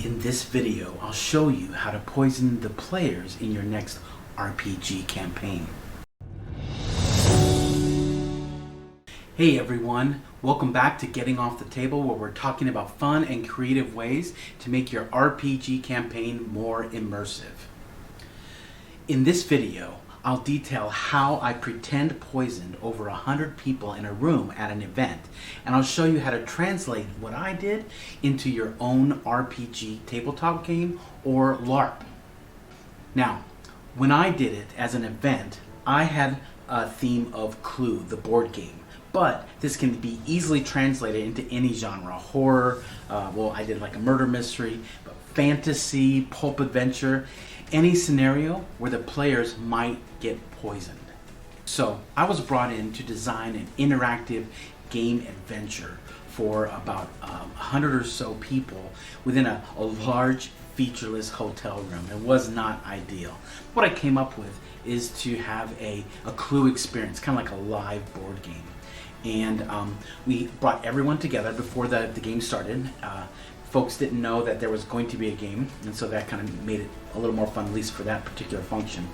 In this video, I'll show you how to poison the players in your next RPG campaign. Hey everyone, welcome back to Getting Off the Table, where we're talking about fun and creative ways to make your RPG campaign more immersive. In this video, I'll detail how I pretend poisoned over 100 people in a room at an event, and I'll show you how to translate what I did into your own RPG tabletop game or LARP. Now, when I did it as an event, I had a theme of Clue, the board game, but this can be easily translated into any genre. Horror, I did like a murder mystery, but fantasy, pulp adventure, any scenario where the players might get poisoned. So I was brought in to design an interactive game adventure for about 100 or so people within a large featureless hotel room. It was not ideal. What I came up with is to have a Clue experience, kind of like a live board game. And we brought everyone together before the game started. Folks didn't know that there was going to be a game, and so that kind of made it a little more fun, at least for that particular function.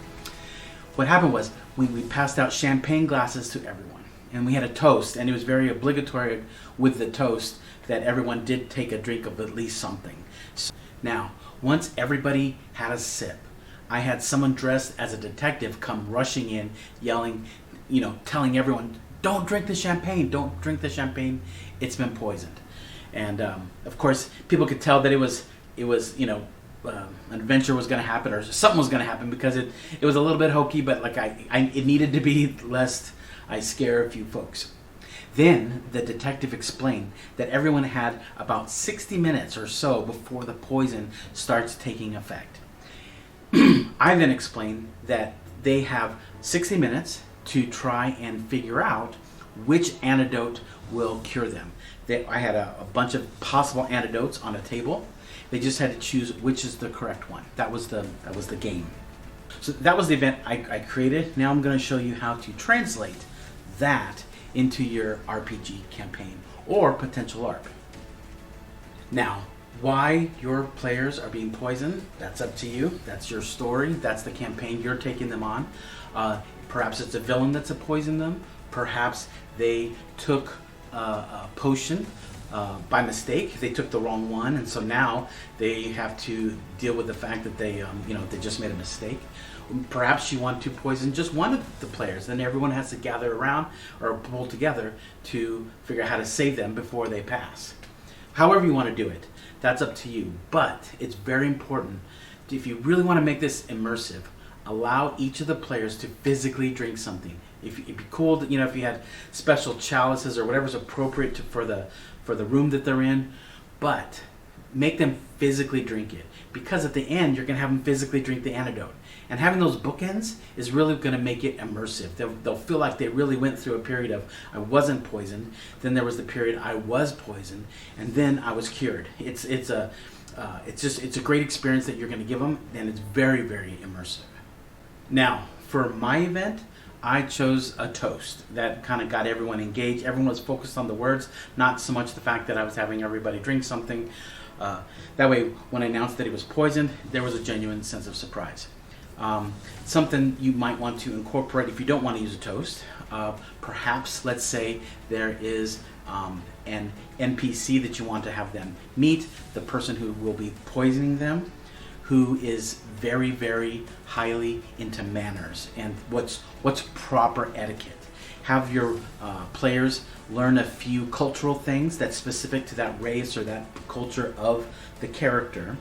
What happened was we passed out champagne glasses to everyone, and we had a toast, and it was very obligatory with the toast that everyone did take a drink of at least something. So now, once everybody had a sip, I had someone dressed as a detective come rushing in, yelling, telling everyone, "Don't drink the champagne, don't drink the champagne, it's been poisoned." And of course, people could tell that it was an adventure was going to happen, or something was going to happen, because it was a little bit hokey, but like it needed to be, lest I scare a few folks. Then the detective explained that everyone had about 60 minutes or so before the poison starts taking effect. I then explained that they have 60 minutes to try and figure out which antidote will cure them. I had a bunch of possible antidotes on a table. They just had to choose which is the correct one. That was the game. So that was the event I created. Now I'm going to show you how to translate that into your RPG campaign or potential LARP. Now, why your players are being poisoned, that's up to you. That's your story. That's the campaign you're taking them on. Perhaps it's a villain that's poisoned them. Perhaps they took a potion by mistake. They took the wrong one, and so now they have to deal with the fact that they just made a mistake. Perhaps you want to poison just one of the players. Then everyone has to gather around or pull together to figure out how to save them before they pass. However you want to do it, that's up to you. But it's very important, if you really want to make this immersive, allow each of the players to physically drink something. It'd be cool to, if you had special chalices or whatever's appropriate for the room that they're in, but make them physically drink it, because at the end you're going to have them physically drink the antidote. And having those bookends is really going to make it immersive. They'll feel like they really went through a period of I wasn't poisoned, then there was the period I was poisoned, and then I was cured. It's a great experience that you're going to give them, and it's very, very immersive. Now, for my event, I chose a toast that kind of got everyone engaged. Everyone was focused on the words, not so much the fact that I was having everybody drink something. That way, when I announced that it was poisoned, there was a genuine sense of surprise. Something you might want to incorporate if you don't want to use a toast. Perhaps, let's say, there is an NPC that you want to have them meet, the person who will be poisoning them, who is very, very highly into manners and what's proper etiquette. Have your players learn a few cultural things that's specific to that race or that culture of the character.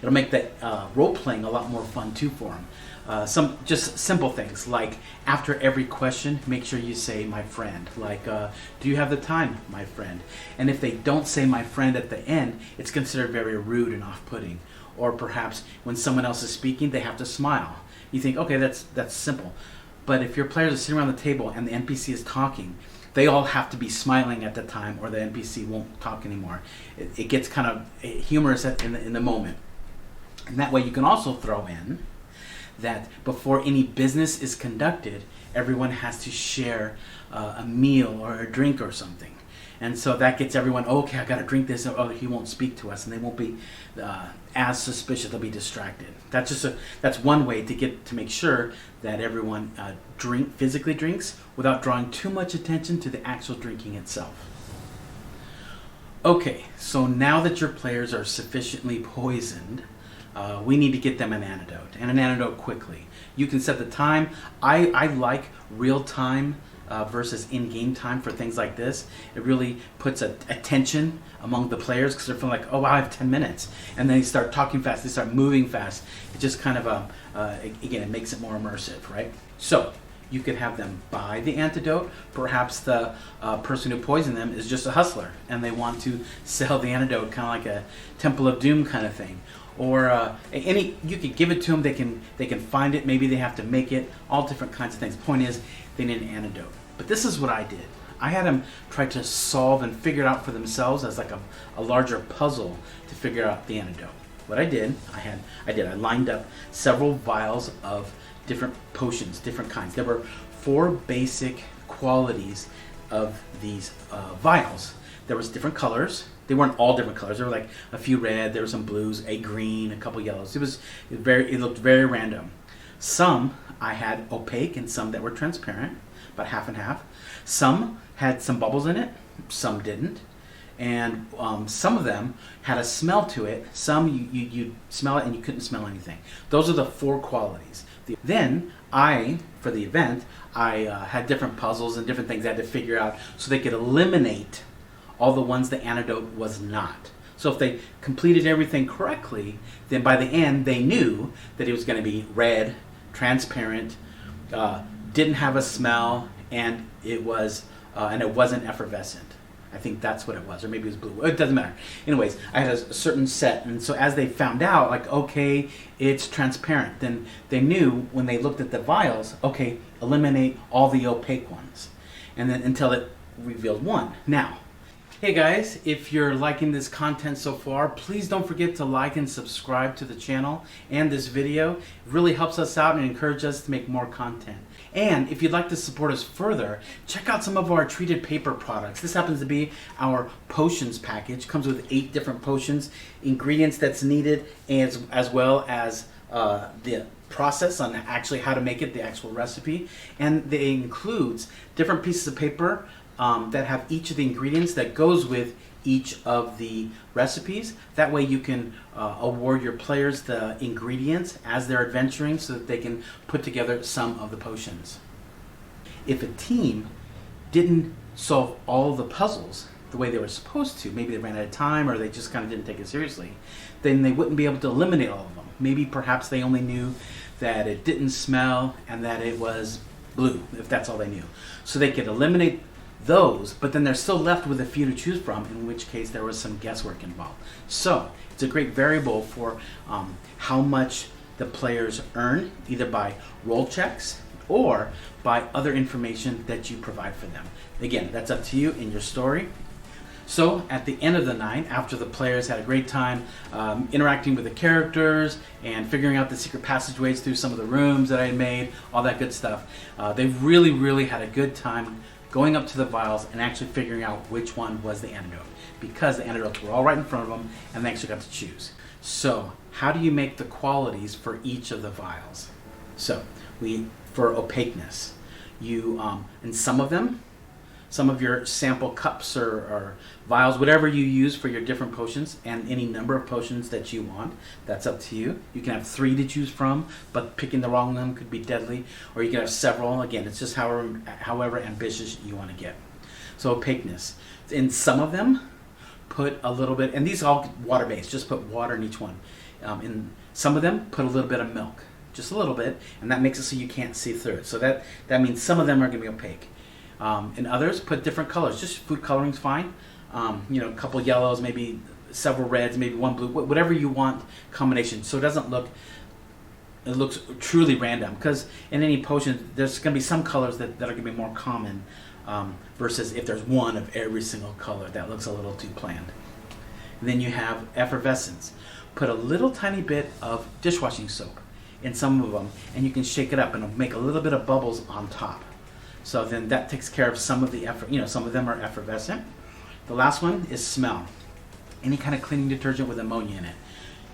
It'll make that role-playing a lot more fun too for them. Some just simple things like, after every question, make sure you say "my friend." Like, do you have the time, my friend? And if they don't say "my friend" at the end, it's considered very rude and off-putting. Or perhaps when someone else is speaking, they have to smile. You think, okay, that's simple. But if your players are sitting around the table and the NPC is talking, they all have to be smiling at the time, or the NPC won't talk anymore. It gets kind of humorous in the moment. And that way you can also throw in that before any business is conducted, everyone has to share a meal or a drink or something. And so that gets everyone, oh, okay, I got to drink this. Oh, he won't speak to us, and they won't be as suspicious. They'll be distracted. That's one way to make sure that everyone physically drinks without drawing too much attention to the actual drinking itself. Okay, so now that your players are sufficiently poisoned, we need to get them an antidote, and an antidote quickly. You can set the time. I like real time versus in-game time for things like this. It really puts a tension among the players because they're feeling like, oh wow, I have 10 minutes. And then they start talking fast, they start moving fast. It just kind of, again, it makes it more immersive, right? So you could have them buy the antidote. Perhaps the person who poisoned them is just a hustler and they want to sell the antidote, kind of like a Temple of Doom kind of thing. Or you could give it to them. They can find it. Maybe they have to make it. All different kinds of things. The point is, they need an antidote. But this is what I did. I had them try to solve and figure it out for themselves as like a larger puzzle to figure out the antidote. What I did, I lined up several vials of different potions, different kinds. There were 4 basic qualities of these vials. There was different colors. They weren't all different colors. There were like a few red, there were some blues, a green, a couple yellows. It looked very random. Some I had opaque and some that were transparent, about half and half. Some had some bubbles in it, some didn't. And some of them had a smell to it. Some you'd smell it and you couldn't smell anything. Those are the 4 qualities. Then for the event, I had different puzzles and different things I had to figure out so they could eliminate all the ones the antidote was not. So if they completed everything correctly, then by the end they knew that it was going to be red, transparent, didn't have a smell, and it wasn't effervescent. I think that's what it was, or maybe it was blue. It doesn't matter. Anyways, I had a certain set, and so as they found out, like, okay, it's transparent, then they knew when they looked at the vials, okay, eliminate all the opaque ones, and then until it revealed one. Now, hey guys, if you're liking this content so far, please don't forget to like and subscribe to the channel and this video. It really helps us out and encourages us to make more content. And if you'd like to support us further, check out some of our treated paper products. This happens to be our potions package. Comes with 8 different potions, ingredients that's needed, as well as the process on actually how to make it, the actual recipe. And it includes different pieces of paper that have each of the ingredients that goes with each of the recipes. That way you can award your players the ingredients as they're adventuring so that they can put together some of the potions. If a team didn't solve all the puzzles the way they were supposed to, maybe they ran out of time or they just kind of didn't take it seriously, then they wouldn't be able to eliminate all of them. Maybe perhaps they only knew that it didn't smell and that it was blue, if that's all they knew. So they could eliminate those, but then they're still left with a few to choose from, in which case there was some guesswork involved. So it's a great variable for how much the players earn, either by roll checks or by other information that you provide for them. Again, that's up to you in your story. So at the end of the night, after the players had a great time interacting with the characters and figuring out the secret passageways through some of the rooms that I had made, all that good stuff, they really had a good time going up to the vials and actually figuring out which one was the antidote, because the antidotes were all right in front of them and they actually got to choose. So how do you make the qualities for each of the vials? So for opaqueness, you in some of your sample cups or vials, whatever you use for your different potions, and any number of potions that you want, that's up to you. You can have 3 to choose from, but picking the wrong one could be deadly, or you can have several. Again, it's just however ambitious you want to get. So opaqueness. In some of them, put a little bit, and these are all water-based, just put water in each one. In some of them, put a little bit of milk, just a little bit, and that makes it so you can't see through it. So that means some of them are going to be opaque. In others, put different colors. Just food coloring's fine. A couple yellows, maybe several reds, maybe one blue, whatever you want combination. So it looks truly random, because in any potion, there's going to be some colors that are going to be more common versus if there's one of every single color. That looks a little too bland. And then you have effervescence. Put a little tiny bit of dishwashing soap in some of them, and you can shake it up and it'll make a little bit of bubbles on top. So then that takes care of some of the some of them are effervescent. The last one is smell. Any kind of cleaning detergent with ammonia in it.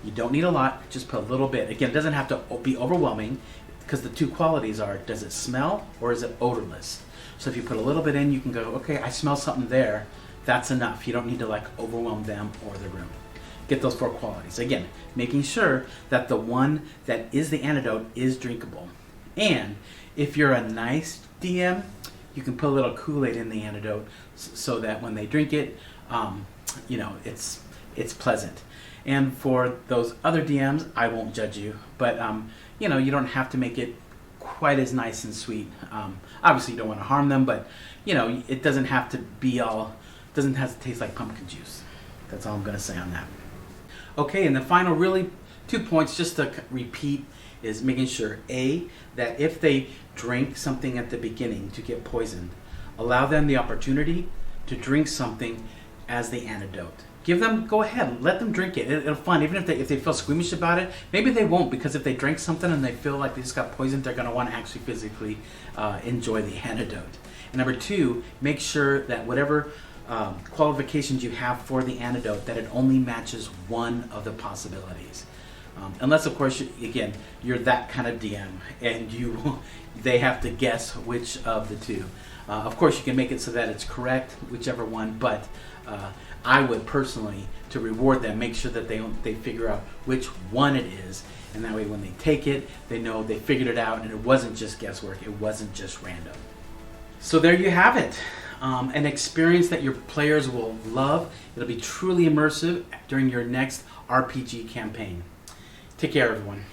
You don't need a lot, just put a little bit. Again, it doesn't have to be overwhelming because the two qualities are, does it smell or is it odorless? So if you put a little bit in, you can go, okay, I smell something there. That's enough. You don't need to like overwhelm them or the room. Get those 4 qualities. Again, making sure that the one that is the antidote is drinkable. And if you're a nice DM, you can put a little Kool-Aid in the antidote so that when they drink it, it's pleasant. And for those other DMs, I won't judge you, but you don't have to make it quite as nice and sweet. Obviously, you don't want to harm them, but it doesn't have to be doesn't have to taste like pumpkin juice. That's all I'm going to say on that. Okay, and the final really 2 points, just to repeat, is making sure, A, that if they drink something at the beginning to get poisoned, allow them the opportunity to drink something as the antidote. Go ahead, let them drink it. It'll fun, even if they feel squeamish about it. Maybe they won't, because if they drink something and they feel like they just got poisoned, they're going to want to actually physically enjoy the antidote. And number 2, make sure that whatever qualifications you have for the antidote, that it only matches one of the possibilities. Unless, of course, you're that kind of DM and they have to guess which of the 2. Of course, you can make it so that it's correct, whichever one, but I would personally, to reward them, make sure that they figure out which one it is, and that way when they take it, they know they figured it out and it wasn't just guesswork, it wasn't just random. So there you have it. An experience that your players will love. It'll be truly immersive during your next RPG campaign. Take care, everyone.